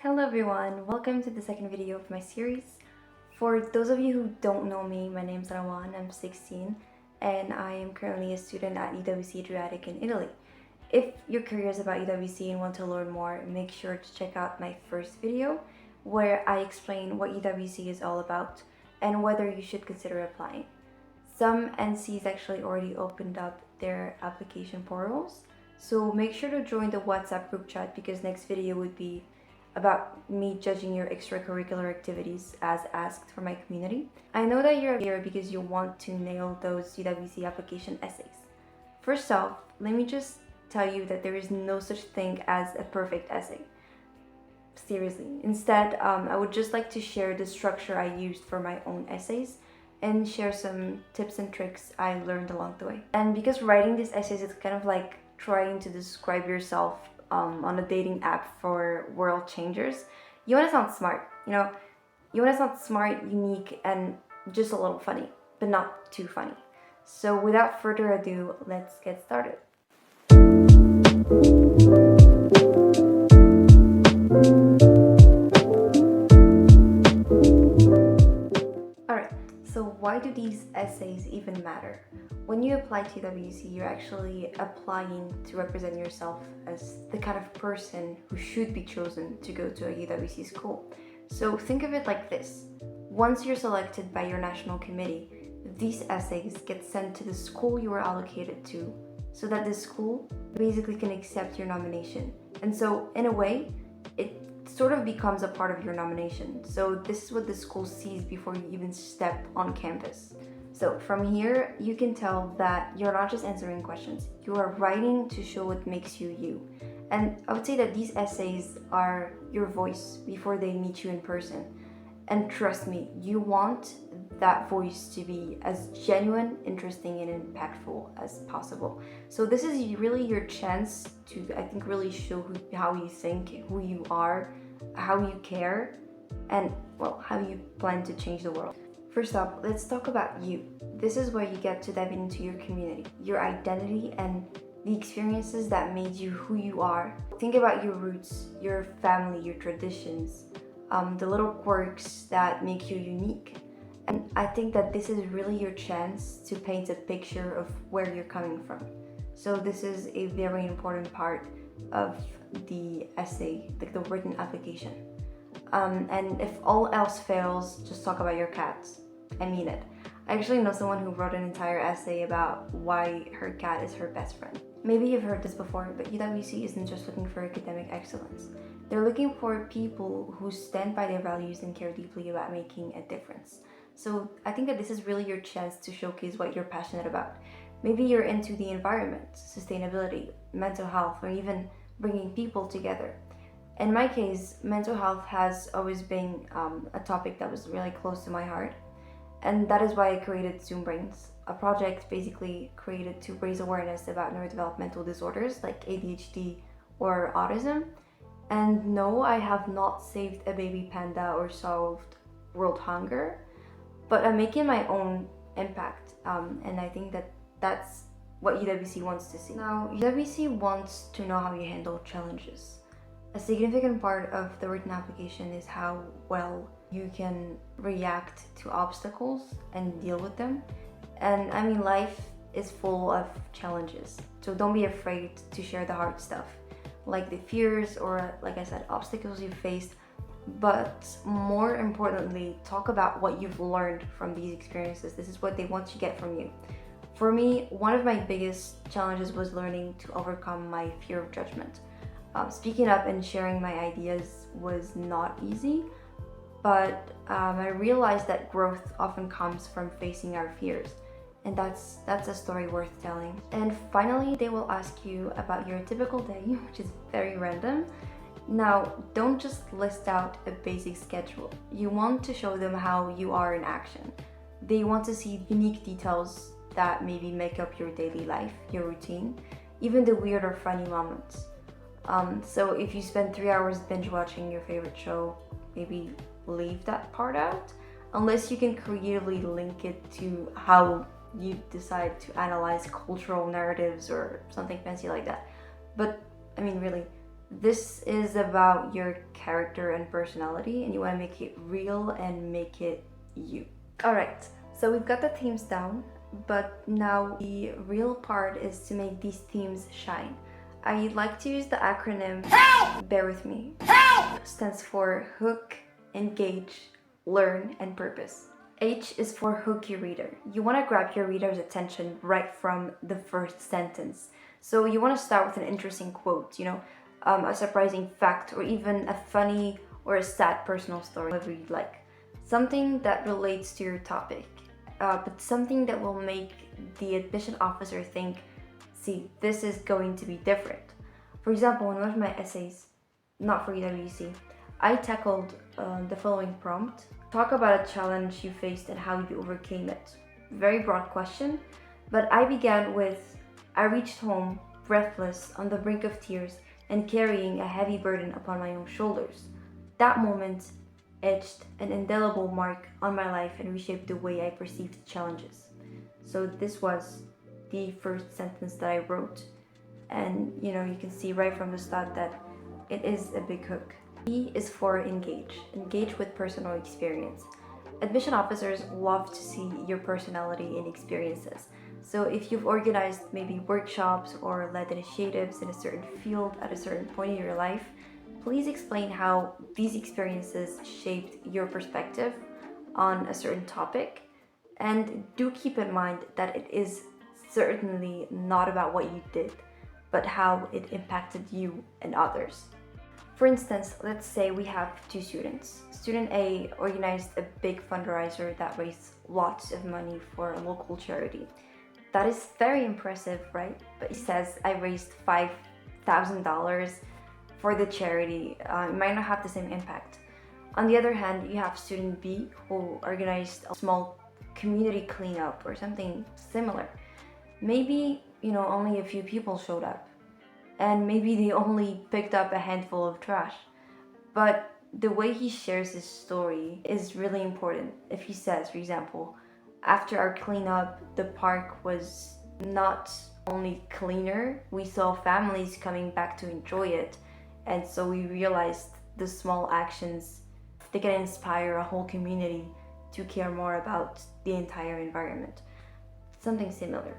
Hello everyone, welcome to the second video of my series. For those of you who don't know me, my name's Rawan, I'm 16 and I am currently a student at UWC Adriatic in Italy. If you're curious about UWC and want to learn more, make sure to check out my first video where I explain what UWC is all about and whether you should consider applying. Some NCs actually already opened up their application portals, so make sure to join the WhatsApp group chat because next video would be about me judging your extracurricular activities as asked for my community. I know that you're here because you want to nail those UWC application essays. First off, let me just tell you that there is no such thing as a perfect essay. Seriously. Instead, I would just like to share the structure I used for my own essays and share some tips and tricks I learned along the way. And because writing these essays is kind of like trying to describe yourself on a dating app for world changers, you want to sound smart, you want to sound smart, unique, and just a little funny, but not too funny. So without further ado, let's get started. Alright, so why do these essays even matter? When you apply to UWC, you're actually applying to represent yourself as the kind of person who should be chosen to go to a UWC school. So think of it like this. Once you're selected by your national committee, these essays get sent to the school you are allocated to so that the school basically can accept your nomination. And so in a way, it sort of becomes a part of your nomination. So this is what the school sees before you even step on campus. So from here, you can tell that you're not just answering questions, you are writing to show what makes you you. And I would say that these essays are your voice before they meet you in person. And trust me, you want that voice to be as genuine, interesting, and impactful as possible. So this is really your chance to, I think, really show how you think, who you are, how you care, and, well, how you plan to change the world. First up, let's talk about you. This is where you get to dive into your community, your identity, and the experiences that made you who you are. Think about your roots, your family, your traditions, the little quirks that make you unique. And I think that this is really your chance to paint a picture of where you're coming from. So this is a very important part of the essay, like the written application. And if all else fails, just talk about your cats. I mean it. I actually know someone who wrote an entire essay about why her cat is her best friend. Maybe you've heard this before, but UWC isn't just looking for academic excellence. They're looking for people who stand by their values and care deeply about making a difference. So I think that this is really your chance to showcase what you're passionate about. Maybe you're into the environment, sustainability, mental health, or even bringing people together. In my case, mental health has always been a topic that was really close to my heart. And that is why I created Zoom Brains, a project basically created to raise awareness about neurodevelopmental disorders like ADHD or autism. And no, I have not saved a baby panda or solved world hunger, but I'm making my own impact. And I think that that's what UWC wants to see. Now, UWC wants to know how you handle challenges. A significant part of the written application is how well you can react to obstacles and deal with them. And I mean, life is full of challenges, so don't be afraid to share the hard stuff, like the fears or, like I said, obstacles you faced. But more importantly, talk about what you've learned from these experiences. This is what they want to get from you. For me, one of my biggest challenges was learning to overcome my fear of judgment. Speaking up and sharing my ideas was not easy, but I realized that growth often comes from facing our fears, and that's a story worth telling. And finally, they will ask you about your typical day, which is very random. Now, don't just list out a basic schedule. You want to show them how you are in action. They want to see unique details that maybe make up your daily life, your routine, even the weird or funny moments. So if you spend 3 hours binge watching your favorite show, maybe leave that part out, unless you can creatively link it to how you decide to analyze cultural narratives or something fancy like that. But I mean, really, This is about your character and personality, and you want to make it real and make it you. Alright, so we've got the themes down, but now the real part is to make these themes shine. I like to use the acronym HELP! Bear with me. HELP! Stands for hook, engage, learn, and purpose. H is for hook your reader. You want to grab your reader's attention right from the first sentence. So you want to start with an interesting quote, a surprising fact, or even a funny or a sad personal story, whatever you'd like. Something that relates to your topic, but something that will make the admission officer think, see, this is going to be different. For example, in one of my essays, not for UWC, I tackled the following prompt. Talk about a challenge you faced and how you overcame it. Very broad question, but I began with, I reached home, breathless, on the brink of tears, and carrying a heavy burden upon my own shoulders. That moment etched an indelible mark on my life and reshaped the way I perceived challenges. So this was the first sentence that I wrote, and you can see right from the start that it is a big hook. E is for engage. Engage with personal experience. Admission officers love to see your personality and experiences. So if you've organized maybe workshops or led initiatives in a certain field at a certain point in your life, please explain how these experiences shaped your perspective on a certain topic. And do keep in mind that it is certainly not about what you did, but how it impacted you and others. For instance, let's say we have two students. Student A organized a big fundraiser that raised lots of money for a local charity. That is very impressive, right? But he says, I raised $5,000 for the charity. It might not have the same impact. On the other hand, you have student B who organized a small community cleanup or something similar. Maybe, only a few people showed up. And maybe they only picked up a handful of trash. But the way he shares his story is really important. If he says, for example, after our cleanup, the park was not only cleaner, we saw families coming back to enjoy it. And so we realized the small actions, they can inspire a whole community to care more about the entire environment. Something similar.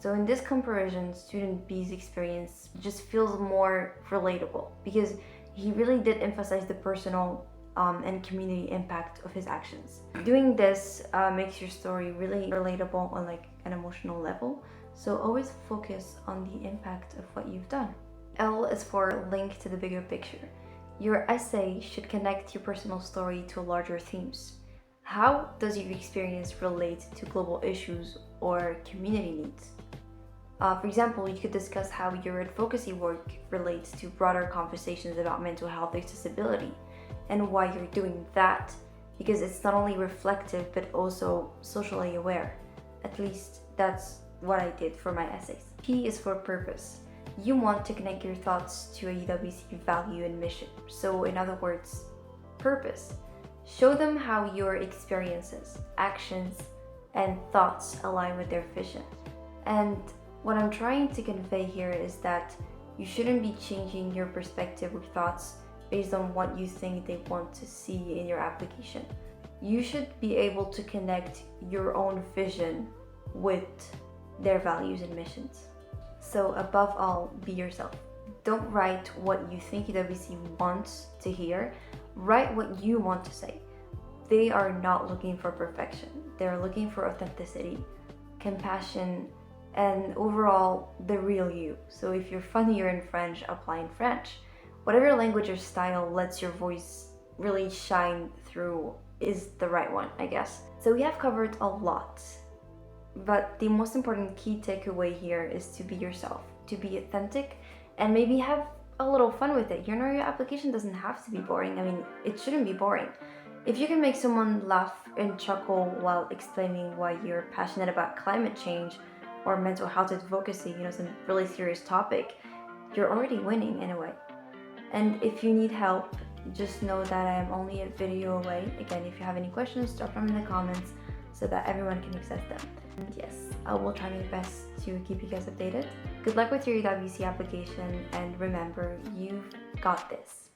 So in this comparison, student B's experience just feels more relatable because he really did emphasize the personal and community impact of his actions. Doing this makes your story really relatable on an emotional level. So always focus on the impact of what you've done. L is for link to the bigger picture. Your essay should connect your personal story to larger themes. How does your experience relate to global issues or community needs? For example, you could discuss how your advocacy work relates to broader conversations about mental health accessibility and why you're doing that, because it's not only reflective but also socially aware. At least that's what I did for my essays. P is for purpose. You want to connect your thoughts to a UWC value and mission. So in other words, purpose. Show them how your experiences, actions, and thoughts align with their vision. And what I'm trying to convey here is that you shouldn't be changing your perspective or thoughts based on what you think they want to see in your application. You should be able to connect your own vision with their values and missions. So above all, be yourself. Don't write what you think UWC wants to hear. Write what you want to say. They are not looking for perfection. They're looking for authenticity, compassion, and overall the real you. So if you're funnier in French, apply in French. Whatever language or style lets your voice really shine through is the right one, I guess. So we have covered a lot, but the most important key takeaway here is to be yourself, to be authentic, and maybe have a little fun with it. Your application doesn't have to be boring. I mean, it shouldn't be boring. If you can make someone laugh and chuckle while explaining why you're passionate about climate change or mental health advocacy, some really serious topic, you're already winning in a way. And if you need help, just know that I am only a video away. Again, if you have any questions, drop them in the comments so that everyone can access them. And yes, I will try my best to keep you guys updated. Good luck with your UWC application, and remember, you've got this.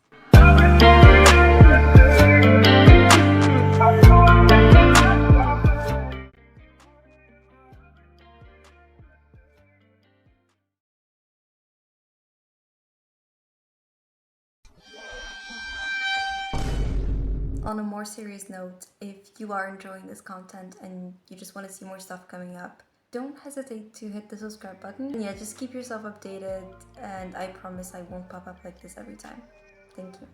On a more serious note, if you are enjoying this content and you just want to see more stuff coming up, don't hesitate to hit the subscribe button. Yeah, just keep yourself updated, and I promise I won't pop up like this every time. Thank you.